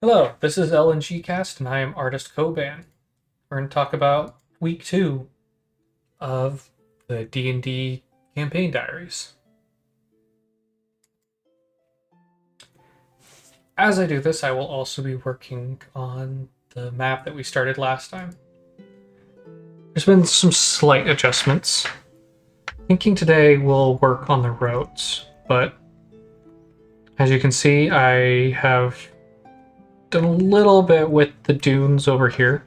Hello, this is LNG Cast, and I am Artist Koban. We're going to talk about week 2 of the D&D campaign diaries. As I do this, I will also be working on the map that we started last time. There's been some slight adjustments. Thinking today we'll work on the roads, but as you can see, I have done a little bit with the dunes over here.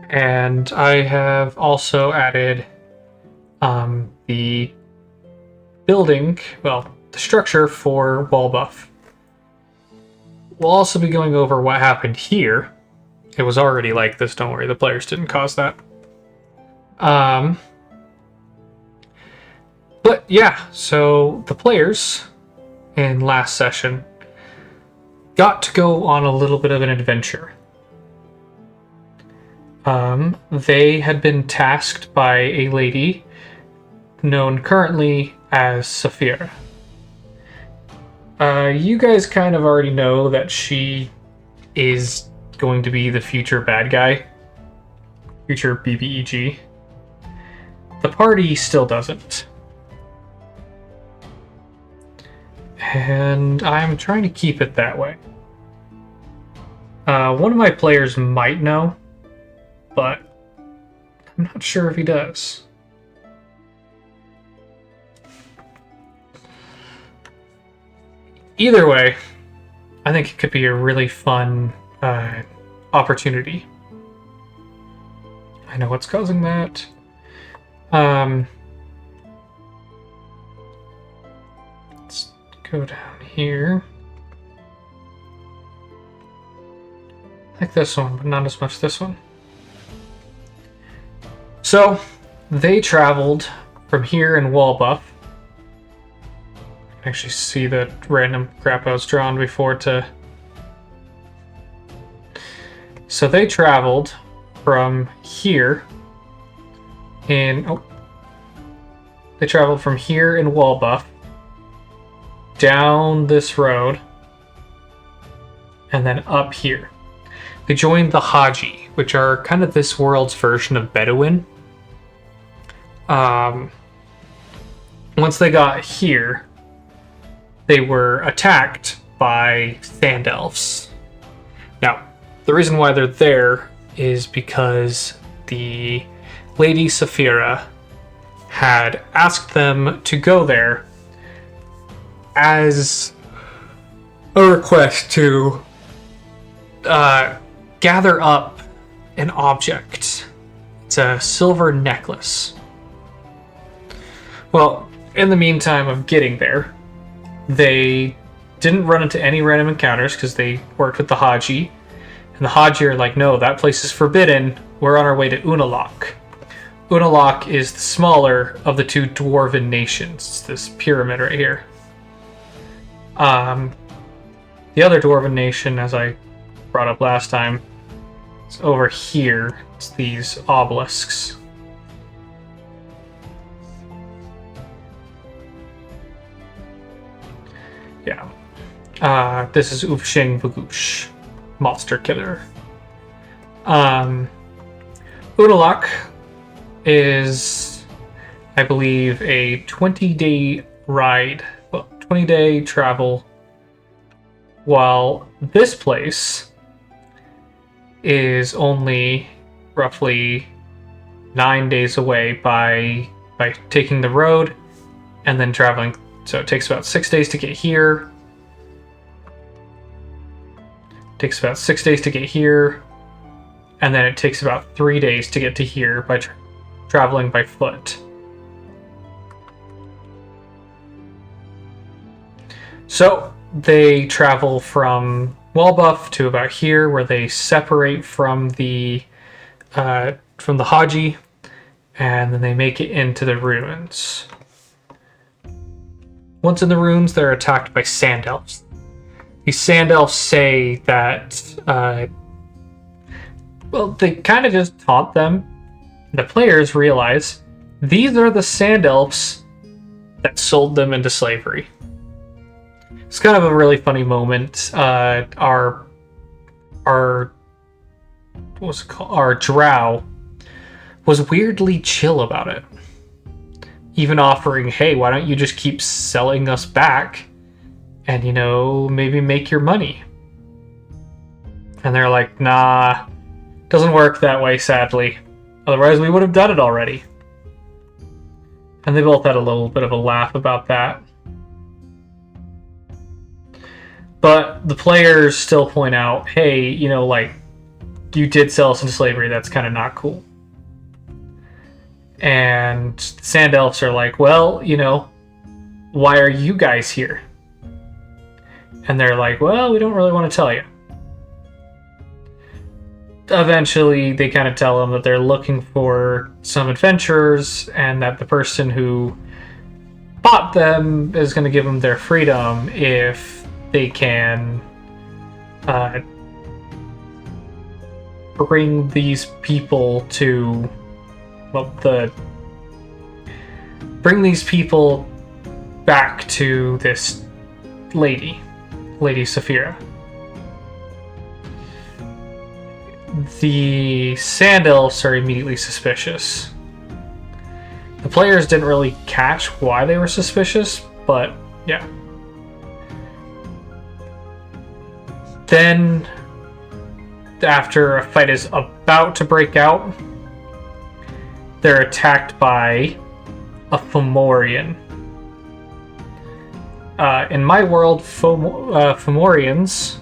And I have also added the building, well, the structure for wall buff. We'll also be going over what happened here. It was already like this, don't worry, the players didn't cause that. But yeah, so the players in last session got to go on a little bit of an adventure. They had been tasked by a lady known currently as Saphira. You guys kind of already know that she is going to be the future bad guy, future BBEG. The party still doesn't. And I'm trying to keep it that way. One of my players might know, but I'm not sure if he does. Either way, I think it could be a really fun opportunity. I know what's causing that. Let's go down here. Like this one, but not as much this one. So, they traveled from here in Wallbuff. Actually see the random crap I was drawn before to... So they traveled from here in... Oh. They traveled from here in Wallbuff down this road and then up here. They joined the Haji, which are kind of this world's version of Bedouin. Once they got here, they were attacked by sand elves. Now, the reason why they're there is because the Lady Saphira had asked them to go there as a request to gather up an object. It's a silver necklace. Well, in the meantime of getting there, they didn't run into any random encounters because they worked with the Haji. And the Haji are like, no, that place is forbidden. We're on our way to Unalak. Unalak is the smaller of the two dwarven nations. It's this pyramid right here. The other dwarven nation, as I brought up last time, is over here. It's these obelisks. Yeah. This is Ufshing Vagush, monster killer. Unalak is, I believe, a 20-day ride, well, 20-day travel, while this place is only roughly 9 days away by taking the road and then traveling. So it takes about 6 days to get here. Takes about 6 days to get here, and then it takes about 3 days to get to here by traveling by foot. So they travel from Wallbuff to about here, where they separate from the Haji, and then they make it into the ruins. Once in the ruins, they're attacked by sand elves. These sand elves say that, well, they kind of just taunt them. The players realize these are the sand elves that sold them into slavery. It's kind of a really funny moment. Our what's it called? Our drow was weirdly chill about it, even offering, "Hey, why don't you just keep selling us back, and maybe make your money?" And they're like, "Nah, doesn't work that way, sadly. Otherwise, we would have done it already." And they both had a little bit of a laugh about that. But the players still point out, "Hey, you did sell us into slavery. That's kind of not cool." And the Sand Elves are like, "Well, why are you guys here?" And they're like, "Well, we don't really want to tell you." Eventually, they kind of tell them that they're looking for some adventurers and that the person who bought them is going to give them their freedom if they can bring these people to, bring these people back to this Lady Saphira. The Sand Elves are immediately suspicious. The players didn't really catch why they were suspicious, but yeah. Then, after a fight is about to break out, they're attacked by a Fomorian. In my world, Fomorians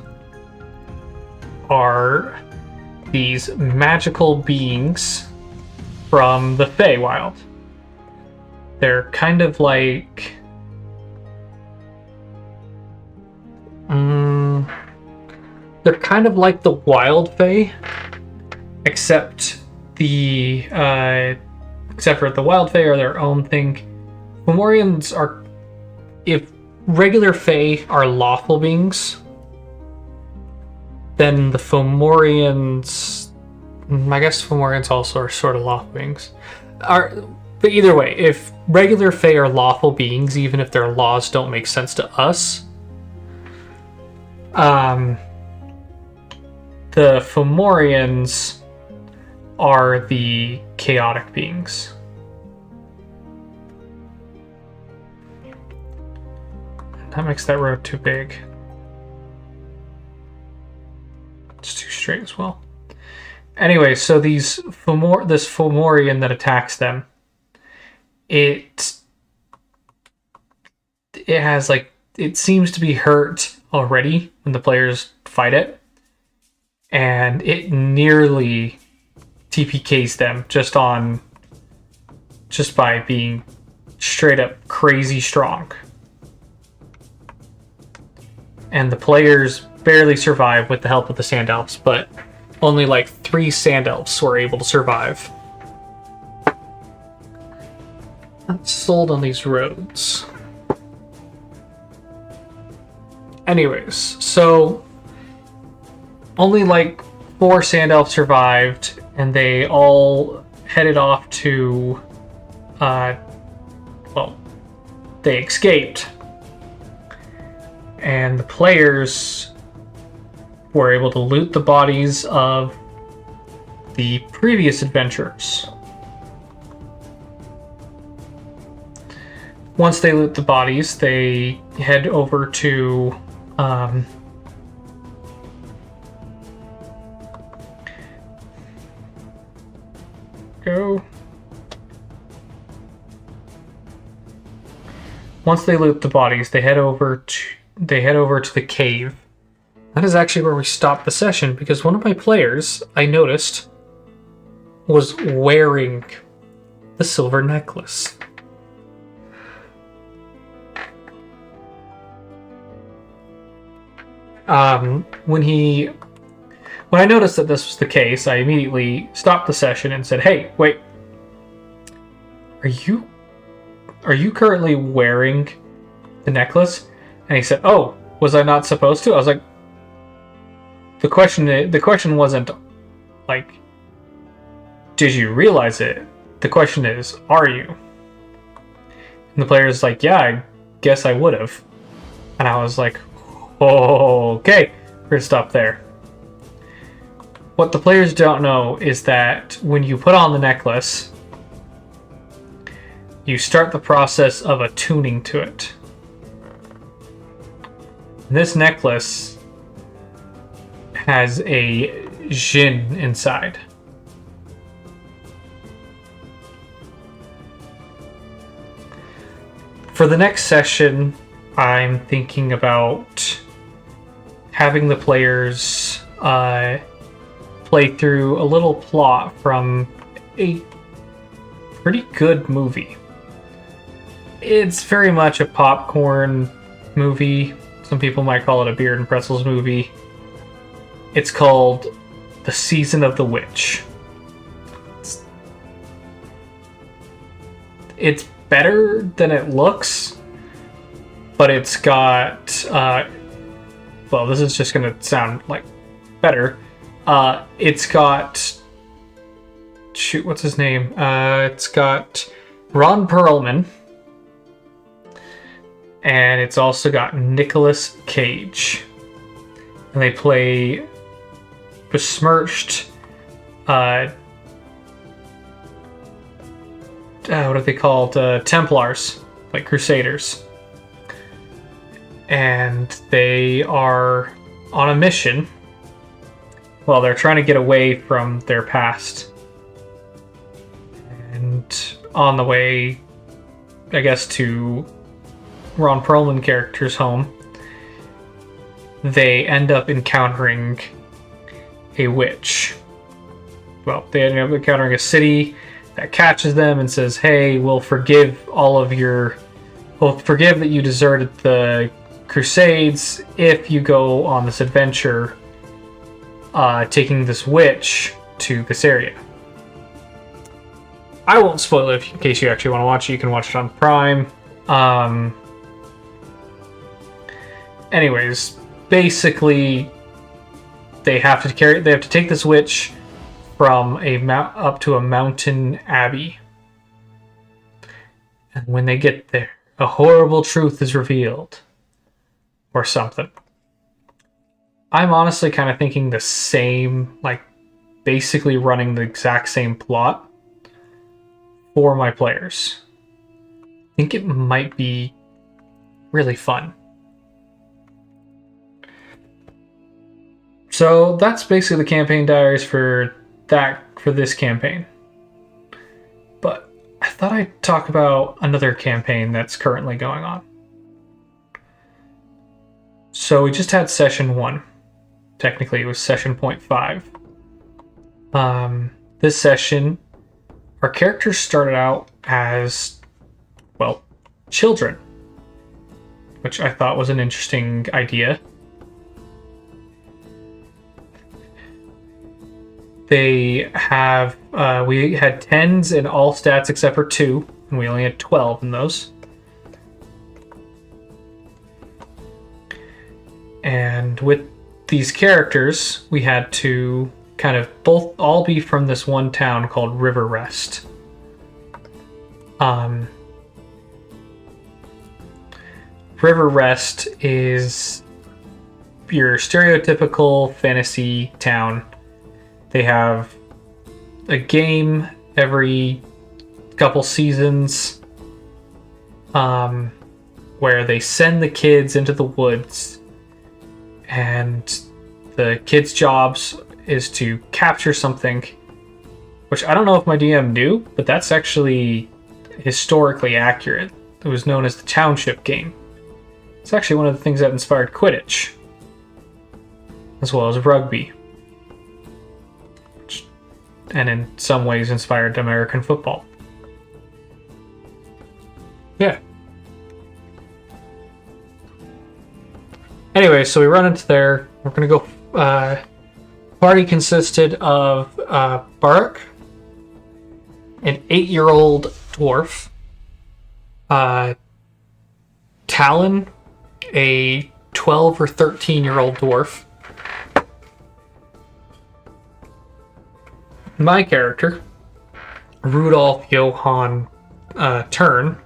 are these magical beings from the Feywild. They're kind of like... they're kind of like the Wild Fey, except for the Wild Fey are their own thing. Fomorians are... if regular Fey are lawful beings, then the Fomorians... I guess Fomorians also are sort of lawful beings. But either way, if regular Fey are lawful beings, even if their laws don't make sense to us, the Fomorians are the chaotic beings. That makes that road too big. It's too straight as well. Anyway, so this Fomorian that attacks them, it has it seems to be hurt already when the players fight it, and it nearly TPKs them just by being straight up crazy strong. And the players barely survive with the help of the Sand Elves, but only 3 Sand Elves were able to survive. That's sold on these roads. Anyways, so only 4 Sand Elves survived, and they all headed off to, they escaped. And the players were able to loot the bodies of the previous adventurers. Once they loot the bodies, they head over to Once they loot the bodies, they head over to the cave. That is actually where we stopped the session, because one of my players, I noticed, was wearing the silver necklace. When I noticed that this was the case, I immediately stopped the session and said, "Hey, wait. Are you currently wearing the necklace?" And he said, "Oh, was I not supposed to?" I was like, the question wasn't did you realize it? The question is, are you? And the player's like, "Yeah, I guess I would have." And I was like, oh, okay, we're gonna stop there. What the players don't know is that when you put on the necklace, you start the process of attuning to it. This necklace has a Jinn inside. For the next session, I'm thinking about having the players play through a little plot from a pretty good movie. It's very much a popcorn movie. Some people might call it a beard and pretzels movie. It's called The Season of the Witch. It's better than it looks, but it's got well, this is just gonna sound like better. It's got, shoot, what's his name? It's got Ron Perlman, and it's also got Nicolas Cage, and they play besmirched what are they called? Templars, like Crusaders. And they are on a mission. Well, they're trying to get away from their past. And on the way, I guess, to Ron Perlman character's home, they end up encountering a witch. Well, they end up encountering a city that catches them and says, hey, we'll forgive that you deserted the Crusades if you go on this adventure taking this witch to this area. I won't spoil it in case you actually want to watch it. You can watch it on Prime. Anyways, basically, they have to take this witch from up to a mountain abbey. And when they get there, a horrible truth is revealed. Or something. I'm honestly kind of thinking the same, like, basically running the exact same plot for my players. I think it might be really fun. So that's basically the campaign diaries for this campaign. But I thought I'd talk about another campaign that's currently going on. So we just had session 1. Technically, it was session 0.5. This session, our characters started out as, well, children, which I thought was an interesting idea. They have, we had 10s in all stats except for 2, and we only had 12 in those. And with these characters, we had to kind of all be from this one town called River Rest. River Rest is your stereotypical fantasy town. They have a game every couple seasons where they send the kids into the woods, and the kids' jobs is to capture something, which I don't know if my DM knew, but that's actually historically accurate. It was known as the Township game. It's actually one of the things that inspired Quidditch, as well as rugby, and in some ways inspired American football. Yeah. Anyway, so we run into there. We're gonna go. Party consisted of Barak, an 8-year-old dwarf, Talon, a 12 or 13-year-old dwarf, my character, Rudolph Johann Turn,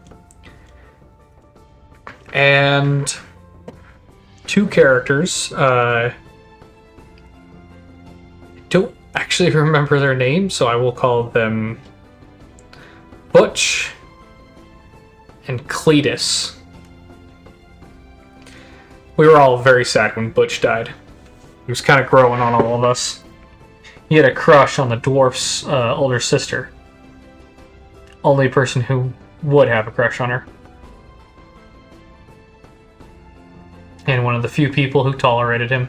and two characters. I don't actually remember their names, so I will call them Butch and Cletus. We were all very sad when Butch died. He was kind of growing on all of us. He had a crush on the dwarf's older sister. Only person who would have a crush on her. And one of the few people who tolerated him.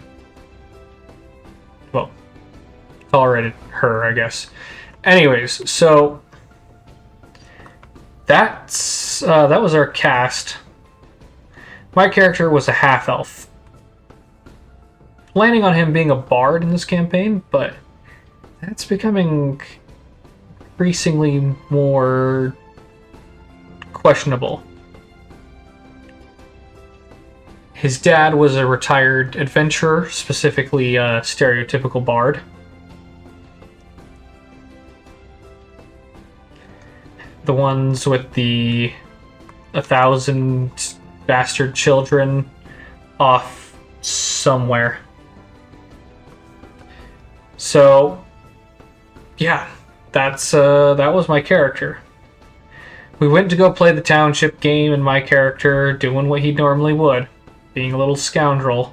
Well, tolerated her, I guess. Anyways, so that was our cast. My character was a half-elf. Planning on him being a bard in this campaign, but that's becoming increasingly more questionable. His dad was a retired adventurer, specifically a stereotypical bard. The ones with the 1,000 bastard children off somewhere. So, yeah, that was my character. We went to go play the township game, and my character, doing what he normally would, being a little scoundrel,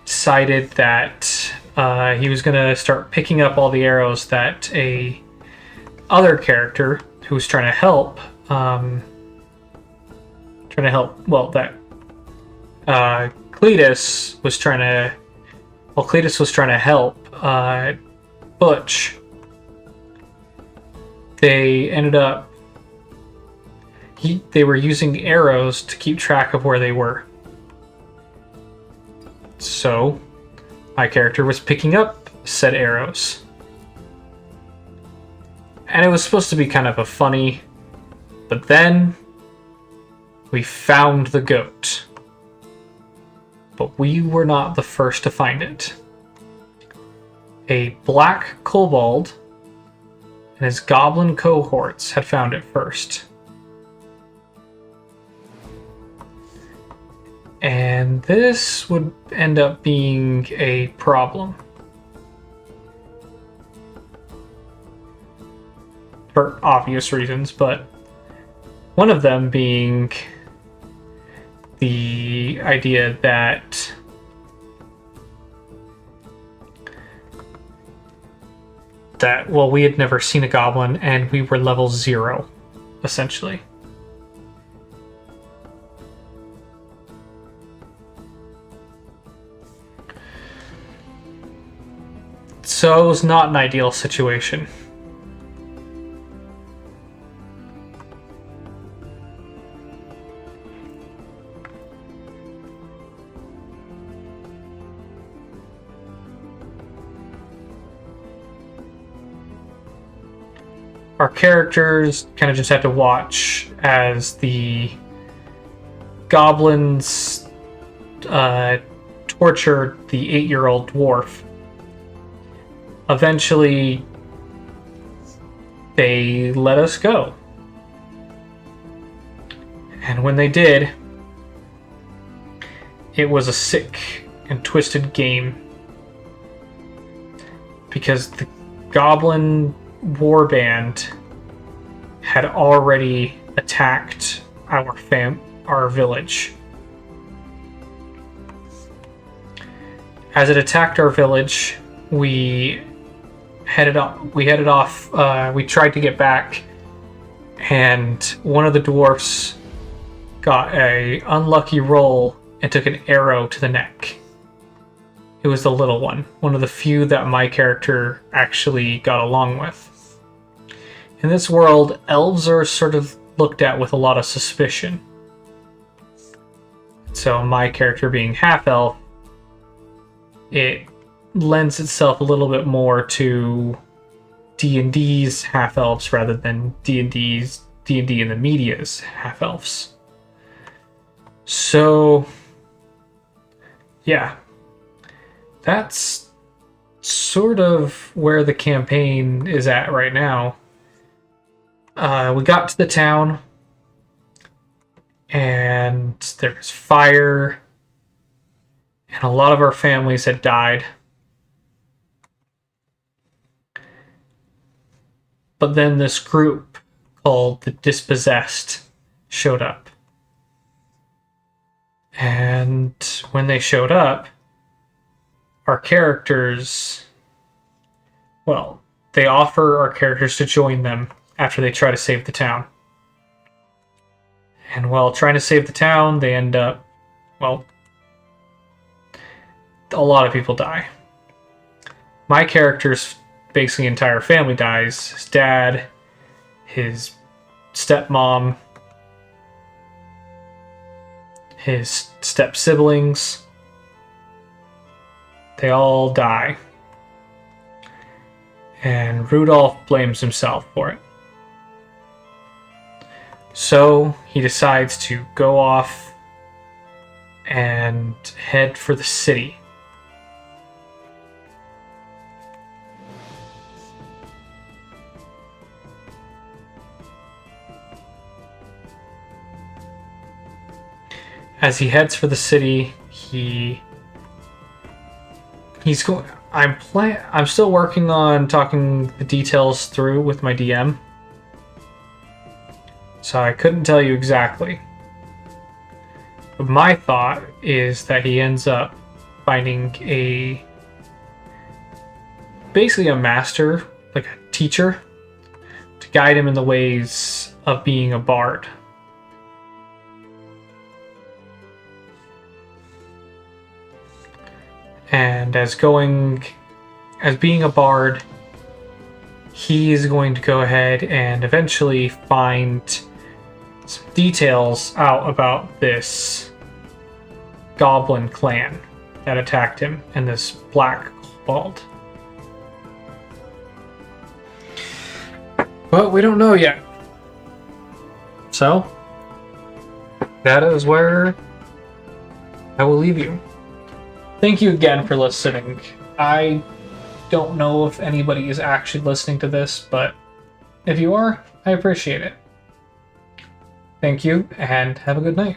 decided that he was going to start picking up all the arrows that a other character who was trying to help, Cletus was trying to help Butch. They ended up they were using arrows to keep track of where they were. So my character was picking up said arrows. And it was supposed to be kind of a funny, but then we found the goat. But we were not the first to find it. A black kobold and his goblin cohorts had found it first. And this would end up being a problem. For obvious reasons, but one of them being the idea that well, we had never seen a goblin and we were level 0, essentially. So it was not an ideal situation. Our characters kind of just had to watch as the goblins tortured the 8-year-old dwarf. Eventually, they let us go. And when they did, it was a sick and twisted game. Because the goblin warband had already attacked our village. As it attacked our village, we headed off. We tried to get back, and one of the dwarfs got a unlucky roll and took an arrow to the neck. It was the little one of the few that my character actually got along with. In this world, elves are sort of looked at with a lot of suspicion. So my character being half-elf, it lends itself a little bit more to D&D's half-elves rather than D&D in the media's half-elves. So, yeah. That's sort of where the campaign is at right now. We got to the town, and there's fire, and a lot of our families had died. But then this group called the Dispossessed showed up. And when they showed up, our characters, well, they offer our characters to join them after they try to save the town. And while trying to save the town, they end up, well, a lot of people die. My character's basically entire family dies. His dad, his stepmom, his step-siblings. They all die. And Rudolph blames himself for it. So he decides to go off and head for the city. As he heads for the city, he's going. I'm still working on talking the details through with my DM, so I couldn't tell you exactly. But my thought is that he ends up finding basically a master, like a teacher, to guide him in the ways of being a bard. And as being a bard, he is going to go ahead and eventually find some details out about this goblin clan that attacked him and this black kobold. But we don't know yet. So, that is where I will leave you. Thank you again for listening. I don't know if anybody is actually listening to this, but if you are, I appreciate it. Thank you, and have a good night.